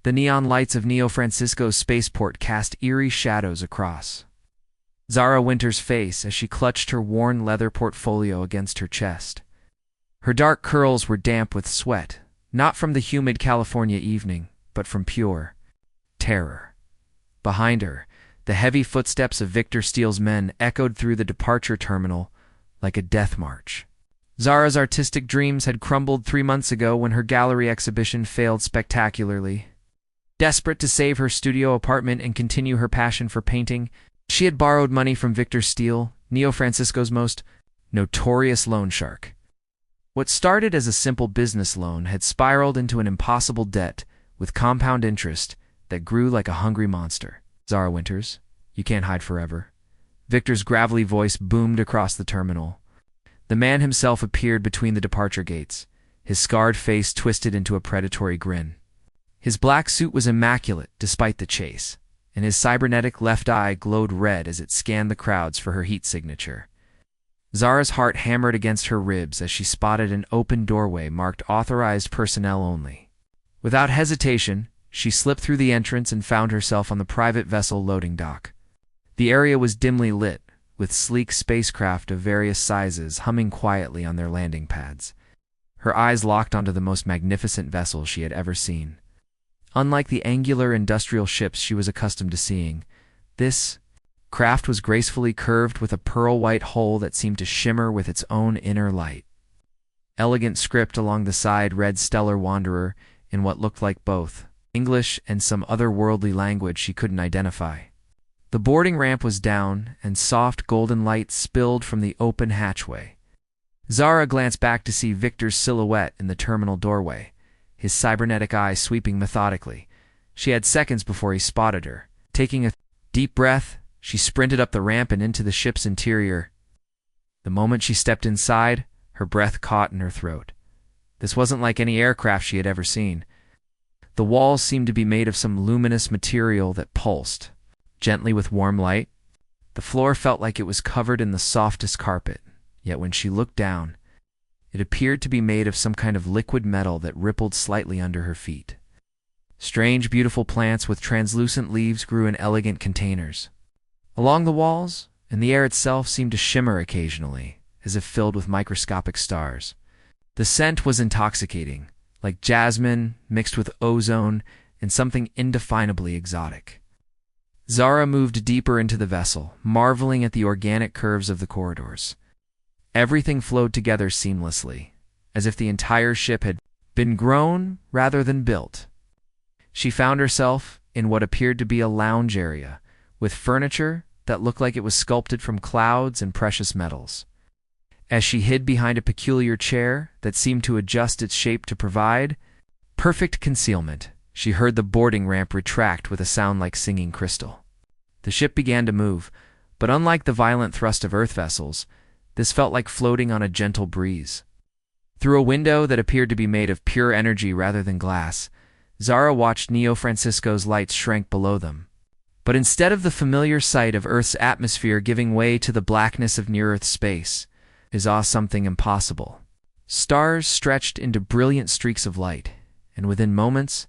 The neon lights of Neo Francisco's spaceport cast eerie shadows across Zara Winter's face as she clutched her worn leather portfolio against her chest. Her dark curls were damp with sweat, not from the humid California evening, but from pure terror. Behind her, the heavy footsteps of Victor Steele's men echoed through the departure terminal like a death march. Zara's artistic dreams had crumbled 3 months ago when her gallery exhibition failed spectacularly. Desperate to save her studio apartment and continue her passion for painting, she had borrowed money from Victor Steele, Neo Francisco's most notorious loan shark. What started as a simple business loan had spiraled into an impossible debt with compound interest that grew like a hungry monster. Zara Winters, you can't hide forever. Victor's gravelly voice boomed across the terminal. The man himself appeared between the departure gates, his scarred face twisted into a predatory grin. His black suit was immaculate despite the chase, and his cybernetic left eye glowed red as it scanned the crowds for her heat signature. Zara's heart hammered against her ribs as she spotted an open doorway marked authorized personnel only. Without hesitation, she slipped through the entrance and found herself on the private vessel loading dock. The area was dimly lit, with sleek spacecraft of various sizes humming quietly on their landing pads. Her eyes locked onto the most magnificent vessel she had ever seen. Unlike the angular industrial ships she was accustomed to seeing, this craft was gracefully curved with a pearl-white hull that seemed to shimmer with its own inner light. Elegant script along the side read Stellar Wanderer in what looked like both English and some otherworldly language she couldn't identify. The boarding ramp was down, and soft golden light spilled from the open hatchway. Zara glanced back to see Victor's silhouette in the terminal doorway, his cybernetic eyes sweeping methodically. She had seconds before he spotted her. Taking a deep breath, she sprinted up the ramp and into the ship's interior. The moment she stepped inside, her breath caught in her throat. This wasn't like any aircraft she had ever seen. The walls seemed to be made of some luminous material that pulsed gently with warm light. The floor felt like it was covered in the softest carpet, yet when she looked down, it appeared to be made of some kind of liquid metal that rippled slightly under her feet. Strange, beautiful plants with translucent leaves grew in elegant containers. Along the walls, and the air itself seemed to shimmer occasionally, as if filled with microscopic stars. The scent was intoxicating, like jasmine mixed with ozone and something indefinably exotic. Zara moved deeper into the vessel, marveling at the organic curves of the corridors. Everything flowed together seamlessly, as if the entire ship had been grown rather than built. She found herself in what appeared to be a lounge area, with furniture that looked like it was sculpted from clouds and precious metals. As she hid behind a peculiar chair that seemed to adjust its shape to provide perfect concealment, she heard the boarding ramp retract with a sound like singing crystal. The ship began to move, but unlike the violent thrust of Earth vessels, this felt like floating on a gentle breeze. Through a window that appeared to be made of pure energy rather than glass, Zara watched Neo Francisco's lights shrink below them. But instead of the familiar sight of Earth's atmosphere giving way to the blackness of near-Earth space, they saw something impossible. Stars stretched into brilliant streaks of light, and within moments,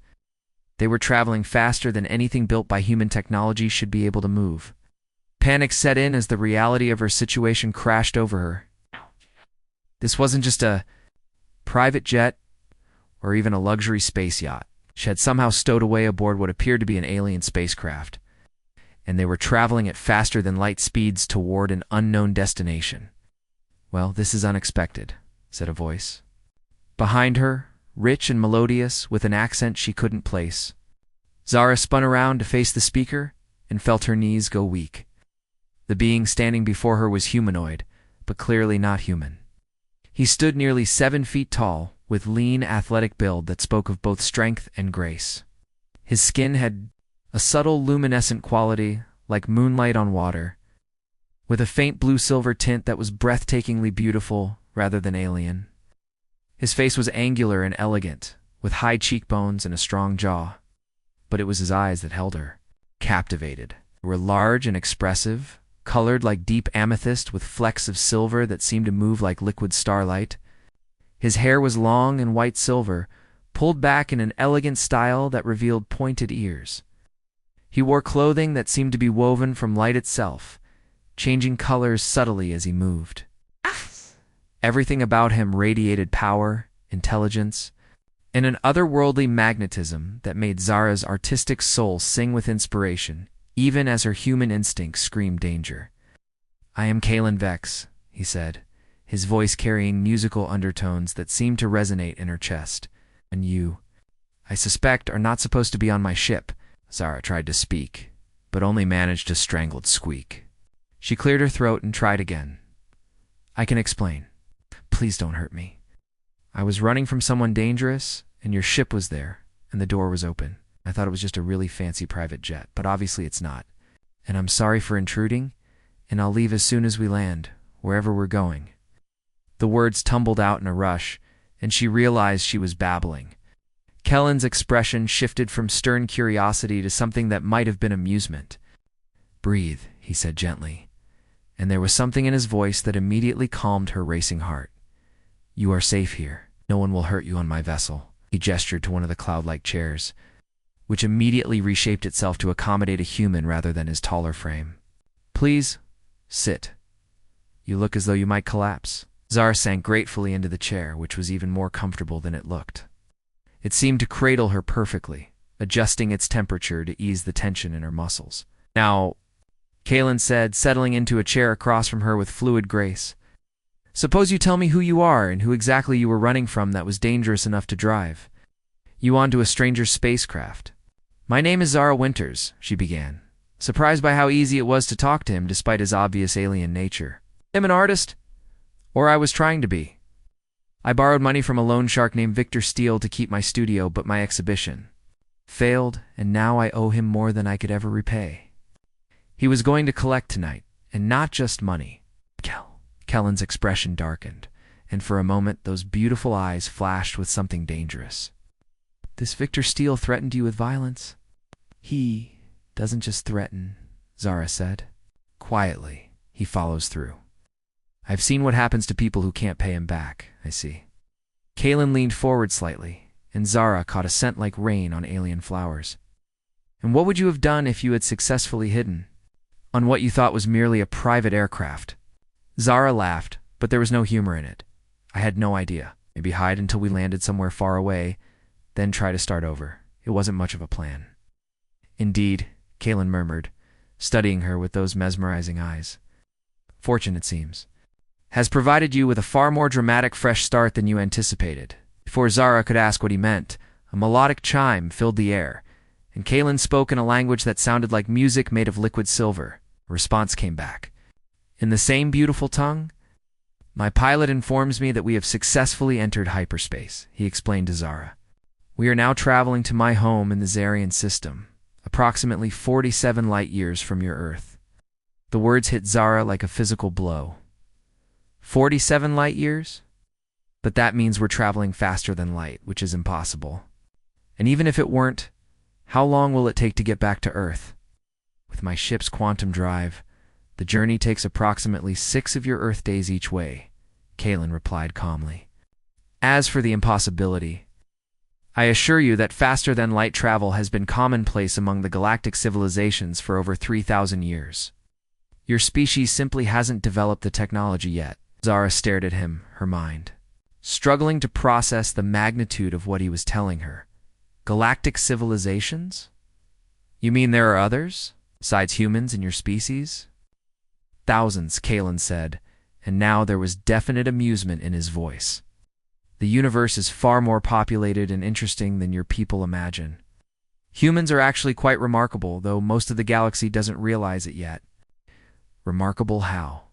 they were traveling faster than anything built by human technology should be able to move. Panic set in as the reality of her situation crashed over her. This wasn't just a private jet or even a luxury space yacht. She had somehow stowed away aboard what appeared to be an alien spacecraft, and they were traveling at faster than light speeds toward an unknown destination. "Well, this is unexpected," said a voice. Behind her, rich and melodious, with an accent she couldn't place. Zara spun around to face the speaker and felt her knees go weak. The being standing before her was humanoid, but clearly not human. He stood nearly 7 feet tall, with lean, athletic build that spoke of both strength and grace. His skin had a subtle luminescent quality, like moonlight on water, with a faint blue-silver tint that was breathtakingly beautiful rather than alien. His face was angular and elegant, with high cheekbones and a strong jaw. But it was his eyes that held her, captivated. They were large and expressive, colored like deep amethyst with flecks of silver that seemed to move like liquid starlight. His hair was long and white silver, pulled back in an elegant style that revealed pointed ears. He wore clothing that seemed to be woven from light itself, changing colors subtly as he moved. Everything about him radiated power, intelligence, and an otherworldly magnetism that made Zara's artistic soul sing with inspiration, even as her human instincts screamed danger. "I am Kalen Vex," he said, his voice carrying musical undertones that seemed to resonate in her chest. "And you, I suspect, are not supposed to be on my ship." Zara tried to speak, but only managed a strangled squeak. She cleared her throat and tried again. "I can explain. Please don't hurt me. I was running from someone dangerous, and your ship was there, and the door was open. I thought it was just a really fancy private jet, but obviously it's not. And I'm sorry for intruding, and I'll leave as soon as we land, wherever we're going." The words tumbled out in a rush, and she realized she was babbling. Kellen's expression shifted from stern curiosity to something that might have been amusement. "Breathe," he said gently, and there was something in his voice that immediately calmed her racing heart. "You are safe here. No one will hurt you on my vessel." He gestured to one of the cloud-like chairs, which immediately reshaped itself to accommodate a human rather than his taller frame. "Please, sit. You look as though you might collapse." Zara sank gratefully into the chair, which was even more comfortable than it looked. It seemed to cradle her perfectly, adjusting its temperature to ease the tension in her muscles. "Now," Kalen said, settling into a chair across from her with fluid grace, "suppose you tell me who you are and who exactly you were running from that was dangerous enough to drive you onto a stranger's spacecraft." "My name is Zara Winters," she began, surprised by how easy it was to talk to him despite his obvious alien nature. "I'm an artist, or I was trying to be. I borrowed money from a loan shark named Victor Steele to keep my studio, but my exhibition failed, and now I owe him more than I could ever repay. He was going to collect tonight, and not just money." Kellen's expression darkened, and for a moment those beautiful eyes flashed with something dangerous. "This Victor Steele threatened you with violence?" "He doesn't just threaten," Zara said. "Quietly, he follows through. I've seen what happens to people who can't pay him back, I see." Kalen leaned forward slightly, and Zara caught a scent like rain on alien flowers. "And what would you have done if you had successfully hidden on what you thought was merely a private aircraft?" Zara laughed, but there was no humor in it. "I had no idea. Maybe hide until we landed somewhere far away, then try to start over. It wasn't much of a plan." "Indeed," Kalen murmured, studying her with those mesmerizing eyes. "Fortune, it seems, has provided you with a far more dramatic fresh start than you anticipated." Before Zara could ask what he meant, a melodic chime filled the air, and Kalen spoke in a language that sounded like music made of liquid silver. A response came back. In the same beautiful tongue, "My pilot informs me that we have successfully entered hyperspace," he explained to Zara. "We are now traveling to my home in the Zarian system, approximately 47 light-years from your Earth." The words hit Zara like a physical blow. 47 light-years? But that means we're traveling faster than light, which is impossible. And even if it weren't, how long will it take to get back to Earth? With my ship's quantum drive, the journey takes approximately 6 of your Earth days each way, Kalen replied calmly. As for the impossibility, I assure you that faster-than-light travel has been commonplace among the galactic civilizations for over 3,000 years. Your species simply hasn't developed the technology yet. Zara stared at him, her mind struggling to process the magnitude of what he was telling her. Galactic civilizations? You mean there are others, besides humans in your species? Thousands, Kalen said, and now there was definite amusement in his voice. The universe is far more populated and interesting than your people imagine. Humans are actually quite remarkable, though most of the galaxy doesn't realize it yet. Remarkable how?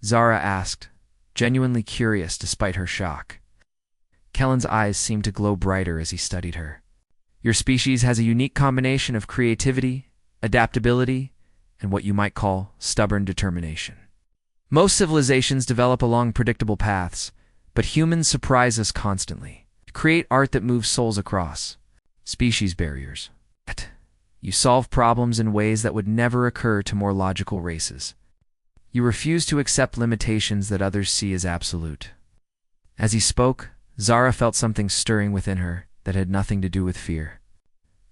Zara asked, genuinely curious despite her shock. Kellen's eyes seemed to glow brighter as he studied her. Your species has a unique combination of creativity, adaptability, and what you might call stubborn determination. Most civilizations develop along predictable paths, but humans surprise us constantly. Create art that moves souls across species barriers. You solve problems in ways that would never occur to more logical races. You refuse to accept limitations that others see as absolute. As he spoke, Zara felt something stirring within her, that had nothing to do with fear.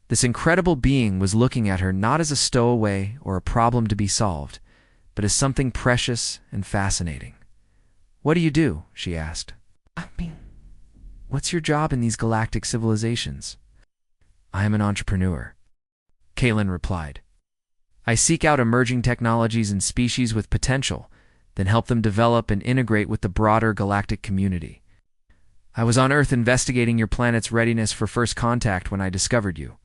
This incredible being was looking at her not as a stowaway or a problem to be solved, but as something precious and fascinating. "What do you do?" she asked. What's your job in these galactic civilizations?" "I am an entrepreneur," Kalen replied. "I seek out emerging technologies and species with potential, then help them develop and integrate with the broader galactic community. I was on Earth investigating your planet's readiness for first contact when I discovered you."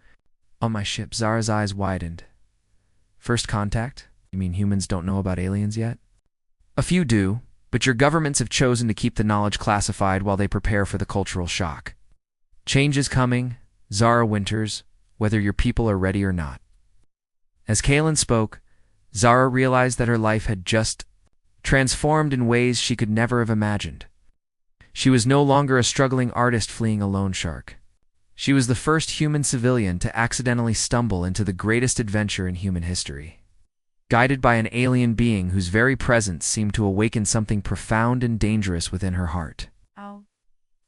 On my ship, Zara's eyes widened. "First contact? You mean humans don't know about aliens yet?" "A few do, but your governments have chosen to keep the knowledge classified while they prepare for the cultural shock. Change is coming, Zara Winters, whether your people are ready or not." As Kalen spoke, Zara realized that her life had just transformed in ways she could never have imagined. She was no longer a struggling artist fleeing a loan shark. She was the first human civilian to accidentally stumble into the greatest adventure in human history, guided by an alien being whose very presence seemed to awaken something profound and dangerous within her heart. Oh.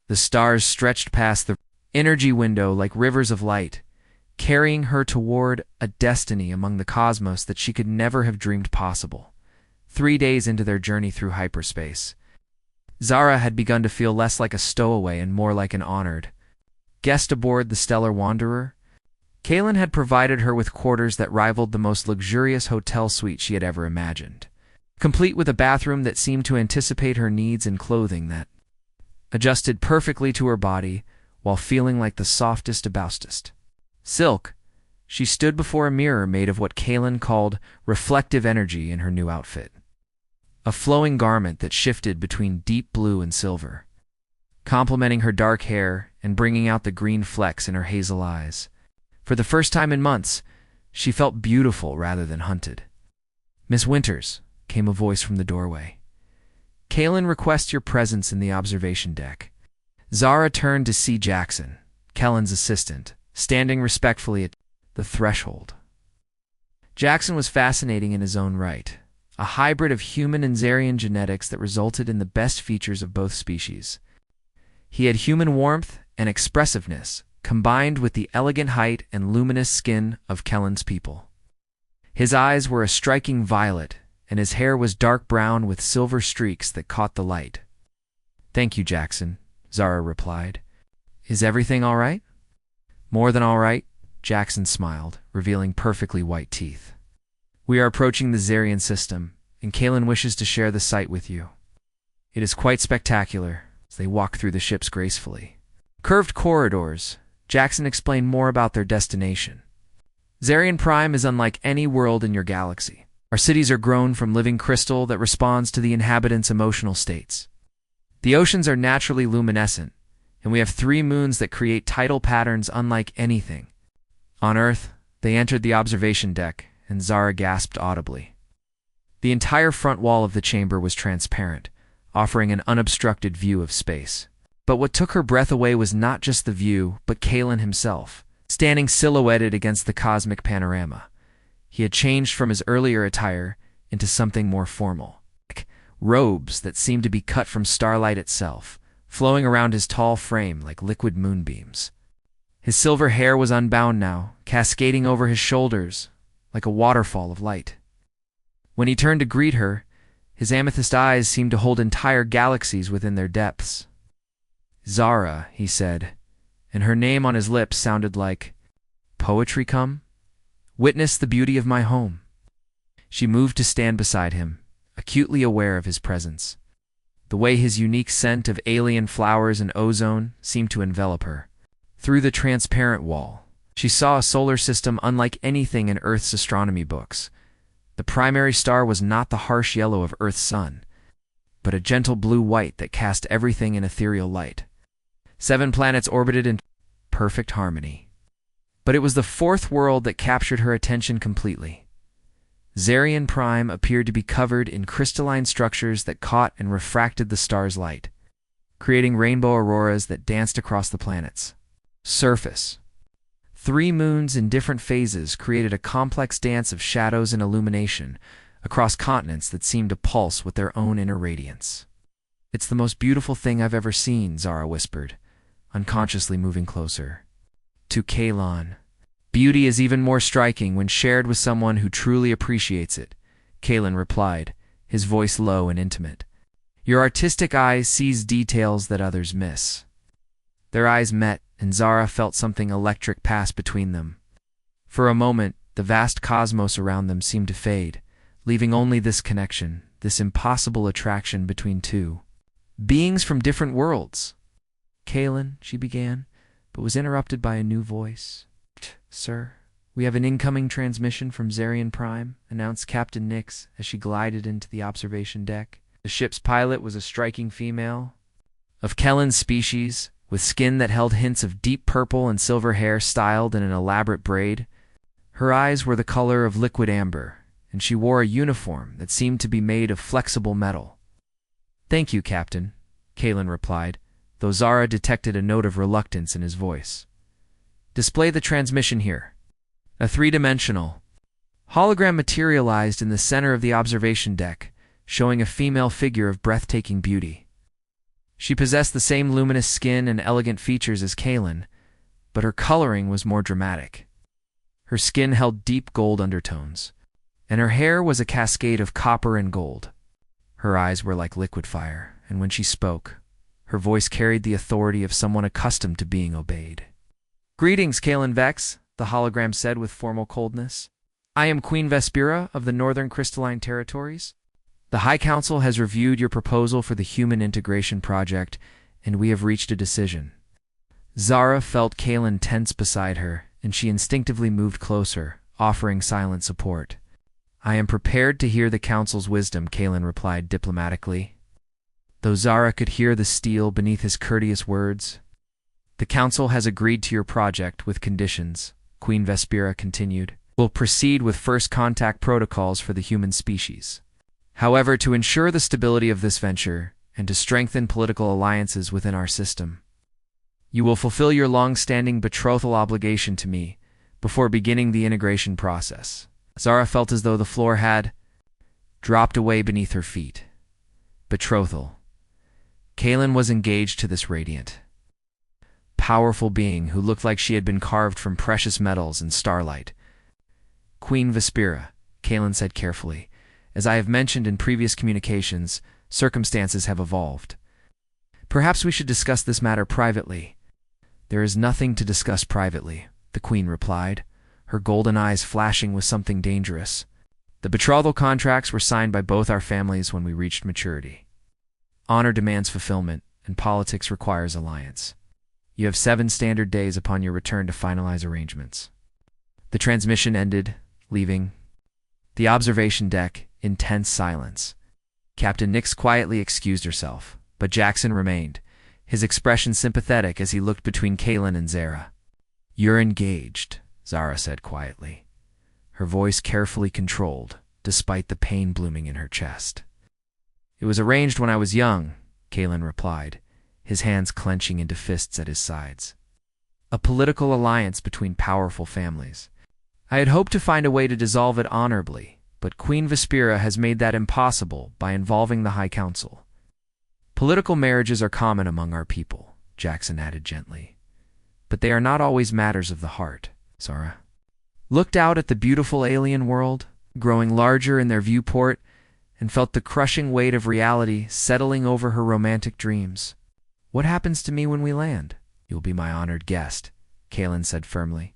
The stars stretched past the energy window like rivers of light, carrying her toward a destiny among the cosmos that she could never have dreamed possible. 3 days into their journey through hyperspace, Zara had begun to feel less like a stowaway and more like an honored guest aboard the Stellar Wanderer. Kalen had provided her with quarters that rivaled the most luxurious hotel suite she had ever imagined, complete with a bathroom that seemed to anticipate her needs and clothing that adjusted perfectly to her body while feeling like the softest aboustest silk. She stood before a mirror made of what Kalen called reflective energy in her new outfit, a flowing garment that shifted between deep blue and silver, complementing her dark hair and bringing out the green flecks in her hazel eyes. For the first time in months, she felt beautiful rather than hunted. "Miss Winters," came a voice from the doorway. "Kalen requests your presence in the observation deck." Zara turned to see Jackson, Kellen's assistant, standing respectfully at the threshold. Jackson was fascinating in his own right, a hybrid of human and Zarian genetics that resulted in the best features of both species. He had human warmth and expressiveness, combined with the elegant height and luminous skin of Kellen's people. His eyes were a striking violet, and his hair was dark brown with silver streaks that caught the light. "Thank you, Jackson," Zara replied. "Is everything all right?" "More than all right," Jackson smiled, revealing perfectly white teeth. "We are approaching the Zarian system, and Kalen wishes to share the sight with you. It is quite spectacular," as they walked through the ships gracefully. Curved corridors, Jackson explained more about their destination. "Zarian Prime is unlike any world in your galaxy. Our cities are grown from living crystal that responds to the inhabitants' emotional states. The oceans are naturally luminescent, and we have 3 moons that create tidal patterns unlike anything." On Earth, they entered the observation deck, and Zara gasped audibly. The entire front wall of the chamber was transparent, offering an unobstructed view of space. But what took her breath away was not just the view, but Kalen himself, standing silhouetted against the cosmic panorama. He had changed from his earlier attire into something more formal. Robes that seemed to be cut from starlight itself, flowing around his tall frame like liquid moonbeams. His silver hair was unbound now, cascading over his shoulders like a waterfall of light. When he turned to greet her, his amethyst eyes seemed to hold entire galaxies within their depths. "Zara," he said, and her name on his lips sounded like poetry come. "Witness the beauty of my home." She moved to stand beside him, acutely aware of his presence. The way his unique scent of alien flowers and ozone seemed to envelop her. Through the transparent wall, she saw a solar system unlike anything in Earth's astronomy books. The primary star was not the harsh yellow of Earth's sun, but a gentle blue-white that cast everything in ethereal light. 7 planets orbited in perfect harmony. But it was the 4th world that captured her attention completely. Zarian Prime appeared to be covered in crystalline structures that caught and refracted the star's light, creating rainbow auroras that danced across the planet's surface. 3 moons in different phases created a complex dance of shadows and illumination across continents that seemed to pulse with their own inner radiance. "It's the most beautiful thing I've ever seen," Zara whispered, unconsciously moving closer. To Kalon. Beauty is even more striking when shared with someone who truly appreciates it, Kalon replied, his voice low and intimate. Your artistic eye sees details that others miss. Their eyes met, and Zara felt something electric pass between them. For a moment, the vast cosmos around them seemed to fade, leaving only this connection, this impossible attraction between two beings from different worlds. Kalon, she began, but was interrupted by a new voice. Sir, we have an incoming transmission from Zarian Prime, announced Captain Nix as she glided into the observation deck. The ship's pilot was a striking female of Kellan's species, with skin that held hints of deep purple and silver hair styled in an elaborate braid. Her eyes were the color of liquid amber, and she wore a uniform that seemed to be made of flexible metal. Thank you, Captain, Kalon replied, though Zara detected a note of reluctance in his voice. Display the transmission here. A three-dimensional hologram materialized in the center of the observation deck, showing a female figure of breathtaking beauty. She possessed the same luminous skin and elegant features as Kalon, but her coloring was more dramatic. Her skin held deep gold undertones, and her hair was a cascade of copper and gold. Her eyes were like liquid fire, and when she spoke, her voice carried the authority of someone accustomed to being obeyed. Greetings, Kalon Vex, the hologram said with formal coldness. I am Queen Vespera of the Northern Crystalline Territories. The High Council has reviewed your proposal for the Human Integration Project, and we have reached a decision. Zara felt Kalon tense beside her, and she instinctively moved closer, offering silent support. I am prepared to hear the Council's wisdom, Kalon replied diplomatically. Though Zara could hear the steel beneath his courteous words. The Council has agreed to your project with conditions, Queen Vespera continued. We'll proceed with first contact protocols for the human species. However, to ensure the stability of this venture, and to strengthen political alliances within our system, you will fulfill your long-standing betrothal obligation to me before beginning the integration process. Zara felt as though the floor had dropped away beneath her feet. Betrothal. Kalon was engaged to this radiant, powerful being who looked like she had been carved from precious metals and starlight. Queen Vespera, Kalon said carefully, as I have mentioned in previous communications, circumstances have evolved. Perhaps we should discuss this matter privately. There is nothing to discuss privately, the Queen replied, her golden eyes flashing with something dangerous. The betrothal contracts were signed by both our families when we reached maturity. Honor demands fulfillment, and politics requires alliance. You have 7 standard days upon your return to finalize arrangements. The transmission ended, leaving the observation deck in tense silence. Captain Nix quietly excused herself, but Jackson remained, his expression sympathetic as he looked between Kalon and Zara. You're engaged, Zara said quietly, her voice carefully controlled, despite the pain blooming in her chest. It was arranged when I was young, Kalon replied, his hands clenching into fists at his sides. A political alliance between powerful families. I had hoped to find a way to dissolve it honorably, but Queen Vespera has made that impossible by involving the High Council. Political marriages are common among our people, Jackson added gently. But they are not always matters of the heart, Zara looked out at the beautiful alien world, growing larger in their viewport, and felt the crushing weight of reality settling over her romantic dreams. What happens to me when we land? You'll be my honored guest, Kalon said firmly.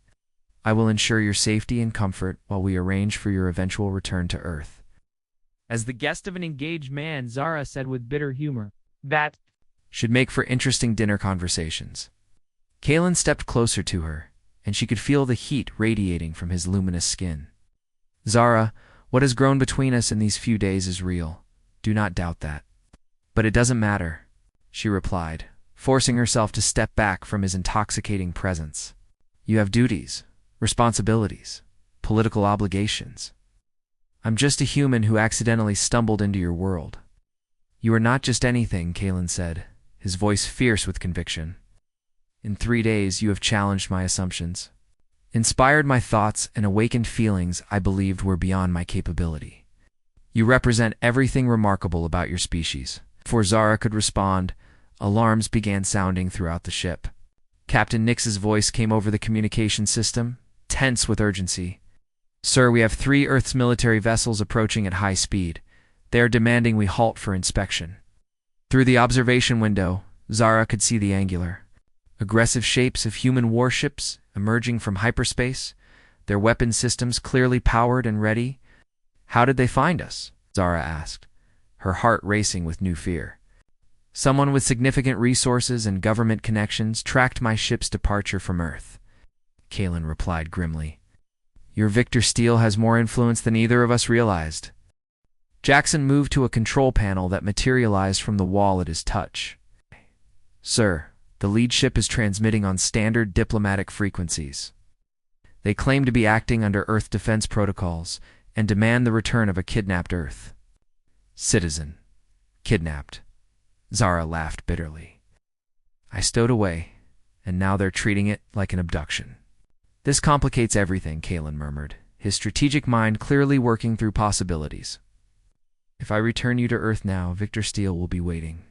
I will ensure your safety and comfort while we arrange for your eventual return to Earth. As the guest of an engaged man, Zara said with bitter humor, that should make for interesting dinner conversations. Kalon stepped closer to her, and she could feel the heat radiating from his luminous skin. Zara, what has grown between us in these few days is real. Do not doubt that. But it doesn't matter, she replied, forcing herself to step back from his intoxicating presence. You have duties, responsibilities, political obligations. I'm just a human who accidentally stumbled into your world. You are not just anything, Kalon said, his voice fierce with conviction. In 3 days you have challenged my assumptions, inspired my thoughts, and awakened feelings I believed were beyond my capability. You represent everything remarkable about your species. Before Zara could respond, alarms began sounding throughout the ship. Captain Nix's voice came over the communication system, tense with urgency. "Sir, we have 3 Earth's military vessels approaching at high speed. They are demanding we halt for inspection." Through the observation window, Zara could see the angular, aggressive shapes of human warships emerging from hyperspace, their weapon systems clearly powered and ready. "How did they find us?" Zara asked, her heart racing with new fear. "Someone with significant resources and government connections tracked my ship's departure from Earth," Kalen replied grimly. "Your Victor Steele has more influence than either of us realized." Jackson moved to a control panel that materialized from the wall at his touch. "Sir, the lead ship is transmitting on standard diplomatic frequencies. They claim to be acting under Earth defense protocols and demand the return of a kidnapped Earth citizen." "Kidnapped?" Zara laughed bitterly. "I stowed away, and now they're treating it like an abduction." "This complicates everything," Kalen murmured, his strategic mind clearly working through possibilities. "If I return you to Earth now, Victor Steele will be waiting.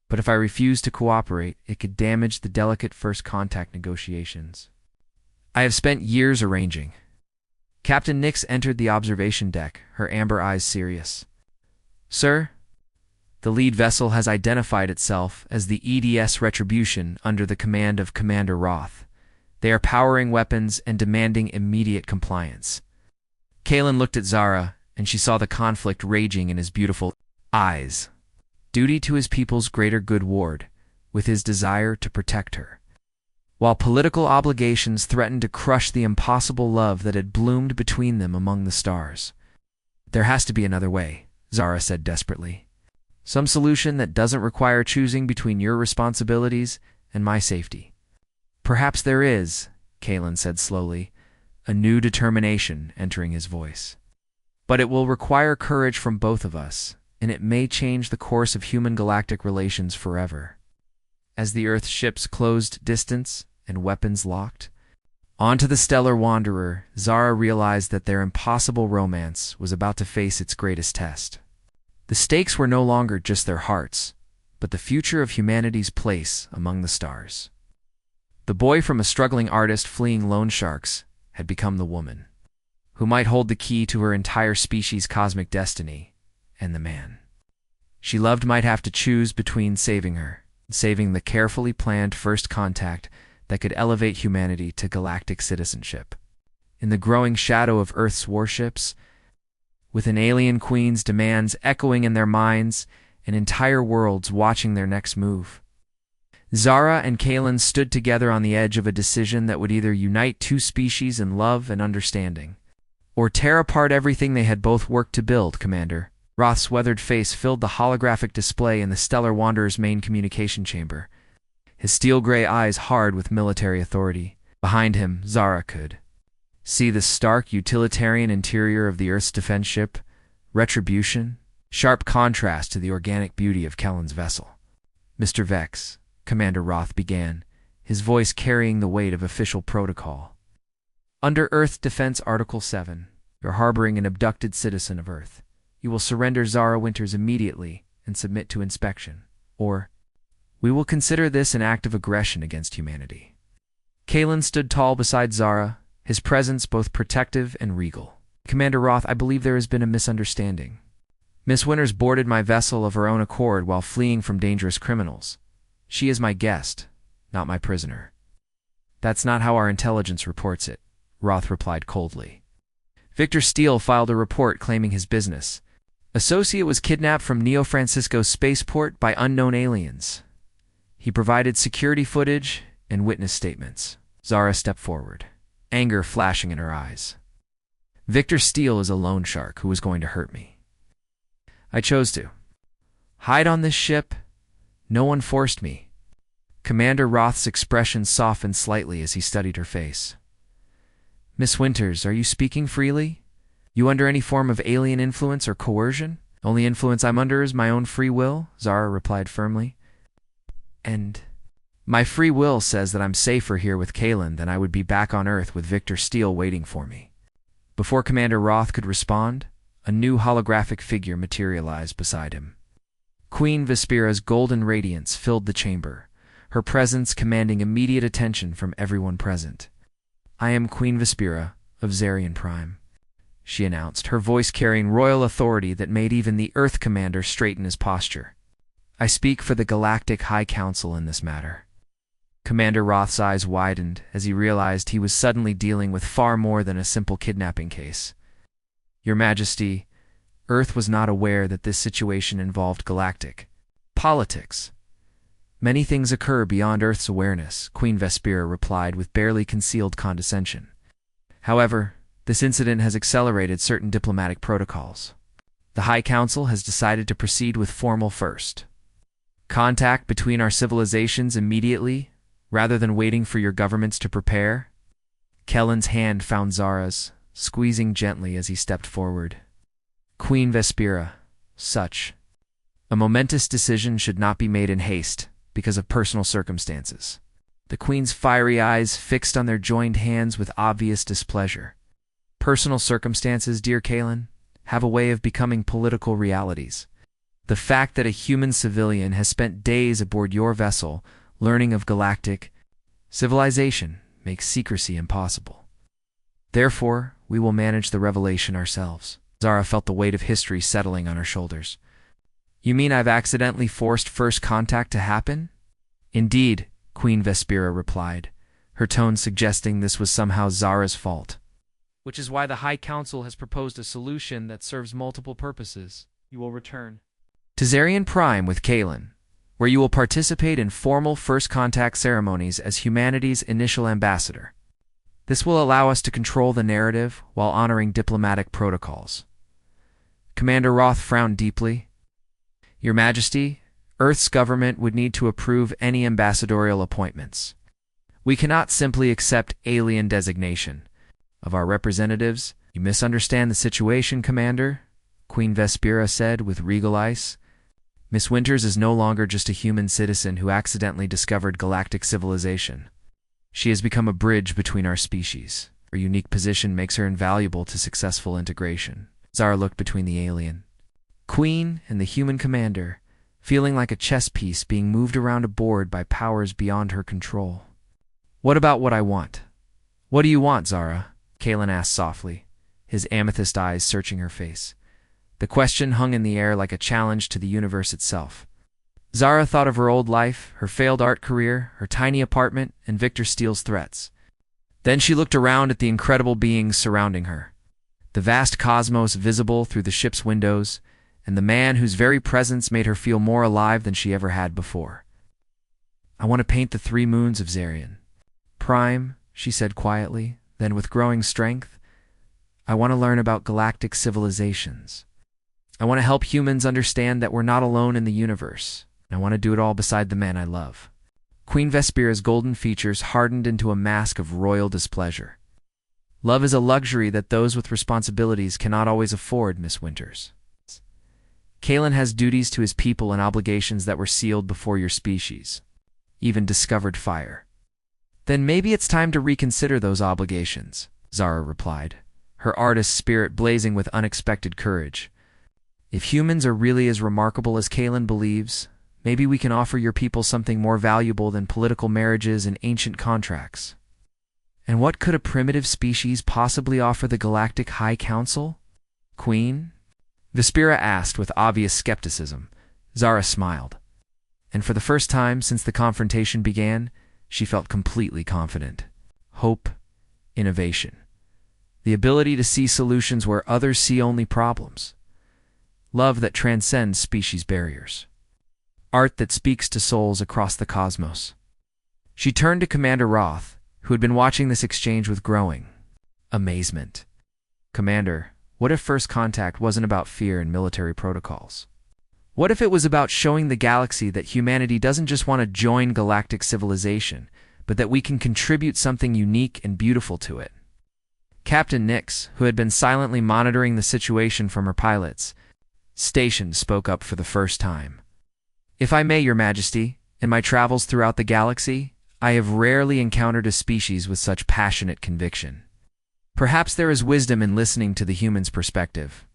But if I refuse to cooperate, it could damage the delicate first contact negotiations I have spent years arranging." Captain Nix entered the observation deck, her amber eyes serious. "Sir, the lead vessel has identified itself as the EDS Retribution under the command of Commander Roth. They are powering weapons and demanding immediate compliance." Kalen looked at Zara, and she saw the conflict raging in his beautiful eyes. Duty to his people's greater good warred, with his desire to protect her, while political obligations threatened to crush the impossible love that had bloomed between them among the stars. "There has to be another way," Zara said desperately. "Some solution that doesn't require choosing between your responsibilities and my safety." "Perhaps there is," Kalen said slowly, a new determination entering his voice. "But it will require courage from both of us, and it may change the course of human galactic relations forever." As the Earth ships closed distance and weapons locked onto the stellar wanderer, Zara realized that their impossible romance was about to face its greatest test. The stakes were no longer just their hearts, but the future of humanity's place among the stars. The boy from a struggling artist fleeing loan sharks had become the woman who might hold the key to her entire species' cosmic destiny, and the man she loved might have to choose between saving the carefully planned first contact that could elevate humanity to galactic citizenship. In the growing shadow of Earth's warships, with an alien queen's demands echoing in their minds and entire worlds watching their next move, Zara and Kalen stood together on the edge of a decision that would either unite 2 species in love and understanding, or tear apart everything they had both worked to build. Commander Roth's weathered face filled the holographic display in the Stellar Wanderer's main communication chamber, his steel-gray eyes hard with military authority. Behind him, Zara could see the stark utilitarian interior of the Earth's defense ship, Retribution, sharp contrast to the organic beauty of Kellen's vessel. "Mr. Vex," Commander Roth began, his voice carrying the weight of official protocol. "Under Earth Defense Article 7, you're harboring an abducted citizen of Earth. You will surrender Zara Winters immediately and submit to inspection, or we will consider this an act of aggression against humanity." Kalen stood tall beside Zara, his presence both protective and regal. "Commander Roth, I believe there has been a misunderstanding. Miss Winters boarded my vessel of her own accord while fleeing from dangerous criminals. She is my guest, not my prisoner." "That's not how our intelligence reports it," Roth replied coldly. "Victor Steele filed a report claiming his business associate was kidnapped from Neo Francisco spaceport by unknown aliens. He provided security footage and witness statements." Zara stepped forward, anger flashing in her eyes. "Victor Steele is a loan shark who was going to hurt me. I chose to hide on this ship. No one forced me." Commander Roth's expression softened slightly as he studied her face. "Miss Winters, are you speaking freely? You under any form of alien influence or coercion?" "Only influence I'm under is my own free will," Zara replied firmly. "And my free will says that I'm safer here with Kalen than I would be back on Earth with Victor Steele waiting for me." Before Commander Roth could respond, a new holographic figure materialized beside him. Queen Vespera's golden radiance filled the chamber, her presence commanding immediate attention from everyone present. "I am Queen Vespera of Zarian Prime," she announced, her voice carrying royal authority that made even the Earth Commander straighten his posture. "I speak for the Galactic High Council in this matter." Commander Roth's eyes widened as he realized he was suddenly dealing with far more than a simple kidnapping case. "Your Majesty, Earth was not aware that this situation involved galactic politics. Many things occur beyond Earth's awareness," Queen Vespera replied with barely concealed condescension. "However, this incident has accelerated certain diplomatic protocols. The High Council has decided to proceed with formal first contact between our civilizations immediately, rather than waiting for your governments to prepare." Kellen's hand found Zara's, squeezing gently as he stepped forward. "Queen Vespera, such a momentous decision should not be made in haste because of personal circumstances." The Queen's fiery eyes fixed on their joined hands with obvious displeasure. "Personal circumstances, dear Kalen, have a way of becoming political realities. The fact that a human civilian has spent days aboard your vessel learning of galactic civilization makes secrecy impossible. Therefore, we will manage the revelation ourselves." Zara felt the weight of history settling on her shoulders. "You mean I've accidentally forced first contact to happen?" "Indeed," Queen Vespera replied, her tone suggesting this was somehow Zara's fault. Which is why the High Council has proposed a solution that serves multiple purposes. You will return "To Zarian Prime with Kalen, where you will participate in formal first contact ceremonies as humanity's initial ambassador. This will allow us to control the narrative while honoring diplomatic protocols." Commander Roth frowned deeply. "Your Majesty, Earth's government would need to approve any ambassadorial appointments. We cannot simply accept alien designation of our representatives." "You misunderstand the situation, Commander," Queen Vespera said with regal ice. "Miss Winters is no longer just a human citizen who accidentally discovered galactic civilization. She has become a bridge between our species. Her unique position makes her invaluable to successful integration." Zara looked between the alien Queen and the human commander, feeling like a chess piece being moved around a board by powers beyond her control. "What about what I want? What do you want, Zara?" Kalen asked softly, his amethyst eyes searching her face. The question hung in the air like a challenge to the universe itself. Zara thought of her old life, her failed art career, her tiny apartment, and Victor Steele's threats. Then she looked around at the incredible beings surrounding her. The vast cosmos visible through the ship's windows, and the man whose very presence made her feel more alive than she ever had before. "I want to paint the 3 moons of Zarian Prime," she said quietly, then with growing strength, "I want to learn about galactic civilizations. I want to help humans understand that we're not alone in the universe, and I want to do it all beside the man I love." Queen Vespera's golden features hardened into a mask of royal displeasure. "Love is a luxury that those with responsibilities cannot always afford, Miss Winters. Kalen has duties to his people and obligations that were sealed before your species even discovered fire." "Then maybe it's time to reconsider those obligations," Zara replied, her artist spirit blazing with unexpected courage. "If humans are really as remarkable as Kalen believes, maybe we can offer your people something more valuable than political marriages and ancient contracts." "And what could a primitive species possibly offer the Galactic High Council, Queen?" Vespera asked with obvious skepticism. Zara smiled, and for the first time since the confrontation began, she felt completely confident. Hope, innovation, the ability to see solutions where others see only problems, love that transcends species barriers, art that speaks to souls across the cosmos. She turned to Commander Roth, who had been watching this exchange with growing amazement. "Commander, what if first contact wasn't about fear and military protocols? What if it was about showing the galaxy that humanity doesn't just want to join galactic civilization, but that we can contribute something unique and beautiful to it?" Captain Nix, who had been silently monitoring the situation from her pilot's station, spoke up for the first time. "If I may, Your Majesty, in my travels throughout the galaxy, I have rarely encountered a species with such passionate conviction. Perhaps there is wisdom in listening to the human's perspective."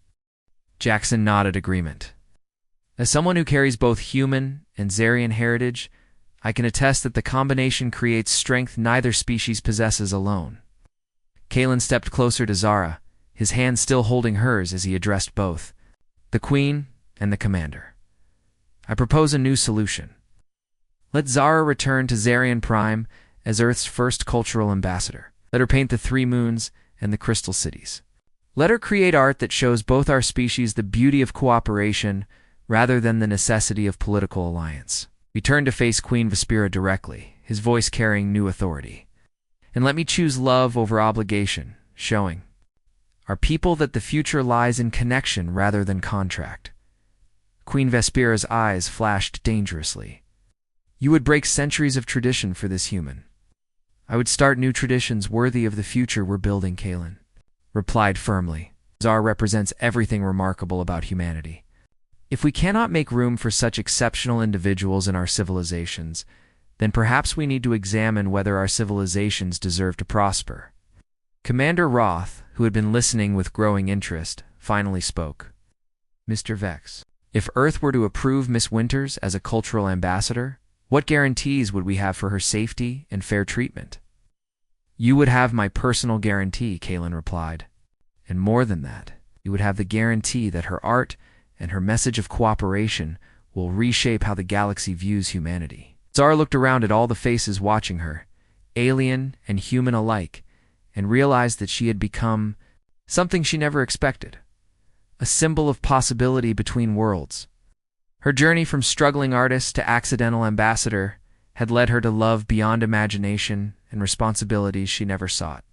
Jackson nodded agreement. "As someone who carries both human and Zarian heritage, I can attest that the combination creates strength neither species possesses alone. Kalen stepped closer to Zara, his hand still holding hers as he addressed both the Queen and the Commander. I propose a new solution. Let Zara return to Zarian Prime as Earth's first cultural ambassador. Let her paint the 3 moons and the crystal cities. Let her create art that shows both our species the beauty of cooperation rather than the necessity of political alliance. He turned to face Queen Vespera directly, his voice carrying new authority. And let me choose love over obligation, showing our people that the future lies in connection rather than contract. Queen Vespera's eyes flashed dangerously. You would break centuries of tradition for this human. I would start new traditions worthy of the future we're building, Kalen replied firmly. Zara represents everything remarkable about humanity. If we cannot make room for such exceptional individuals in our civilizations, then perhaps we need to examine whether our civilizations deserve to prosper. Commander Roth, who had been listening with growing interest, finally spoke. Mr. Vex, if Earth were to approve Miss Winters as a cultural ambassador, what guarantees would we have for her safety and fair treatment? You would have my personal guarantee, Kalen replied. And more than that, you would have the guarantee that her art and her message of cooperation will reshape how the galaxy views humanity. Zara looked around at all the faces watching her, alien and human alike, and realized that she had become something she never expected, a symbol of possibility between worlds. Her journey from struggling artist to accidental ambassador had led her to love beyond imagination and responsibilities she never sought.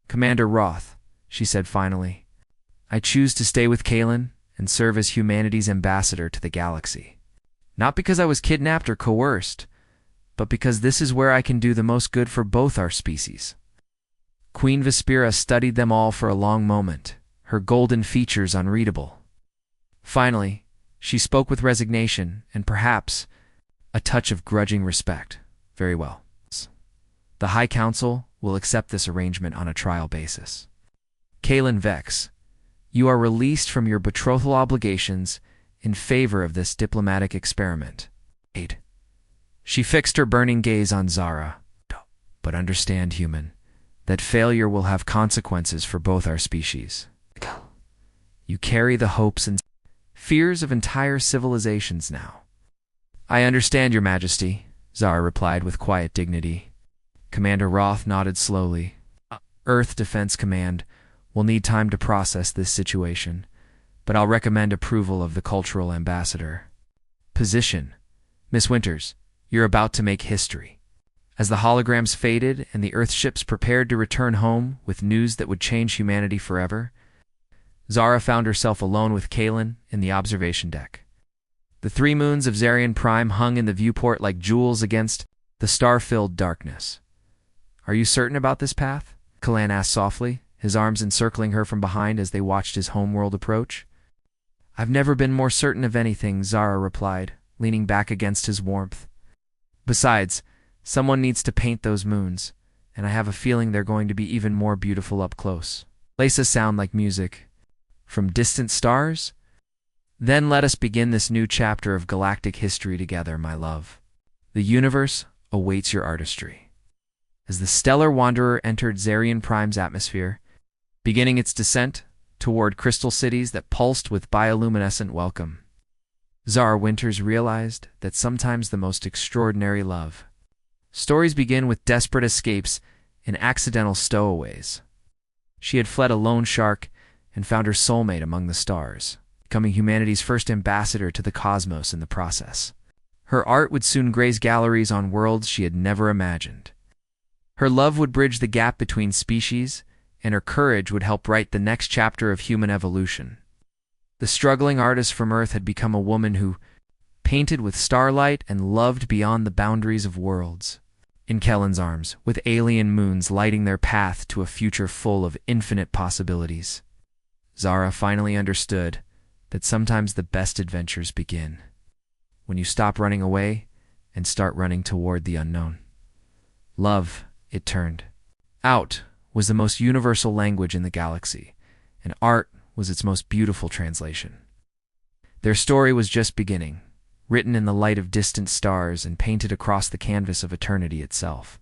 Commander Roth, she said finally, I choose to stay with Kalen and serve as humanity's ambassador to the galaxy. Not because I was kidnapped or coerced, but because this is where I can do the most good for both our species. Queen Vespera studied them all for a long moment, her golden features unreadable. Finally, she spoke with resignation and perhaps a touch of grudging respect. Very well. The High Council will accept this arrangement on a trial basis. Kalen Vex, you are released from your betrothal obligations in favor of this diplomatic experiment. 8. She fixed her burning gaze on Zara. But understand, human, that failure will have consequences for both our species. You carry the hopes and fears of entire civilizations now. I understand, Your Majesty, Zara replied with quiet dignity. Commander Roth nodded slowly. Earth Defense Command will need time to process this situation, but I'll recommend approval of the cultural ambassador. Position. Miss Winters, you're about to make history. As the holograms faded and the Earthships prepared to return home with news that would change humanity forever, Zara found herself alone with Kalen in the observation deck. The 3 moons of Zarian Prime hung in the viewport like jewels against the star-filled darkness. Are you certain about this path? Kalen asked softly, his arms encircling her from behind as they watched his homeworld approach. I've never been more certain of anything, Zara replied, leaning back against his warmth. Besides, someone needs to paint those moons, and I have a feeling they're going to be even more beautiful up close. Laces sound like music. From distant stars? Then let us begin this new chapter of galactic history together, my love. The universe awaits your artistry. As the stellar wanderer entered Zarian Prime's atmosphere, beginning its descent toward crystal cities that pulsed with bioluminescent welcome, Zara Winters realized that sometimes the most extraordinary love stories begin with desperate escapes and accidental stowaways. She had fled a lone shark and found her soulmate among the stars, becoming humanity's first ambassador to the cosmos in the process. Her art would soon grace galleries on worlds she had never imagined. Her love would bridge the gap between species, and her courage would help write the next chapter of human evolution. The struggling artist from Earth had become a woman who painted with starlight and loved beyond the boundaries of worlds. In Kellen's arms, with alien moons lighting their path to a future full of infinite possibilities, Zara finally understood that sometimes the best adventures begin when you stop running away and start running toward the unknown. Love, it turned out, was the most universal language in the galaxy, and art was its most beautiful translation. Their story was just beginning, written in the light of distant stars and painted across the canvas of eternity itself.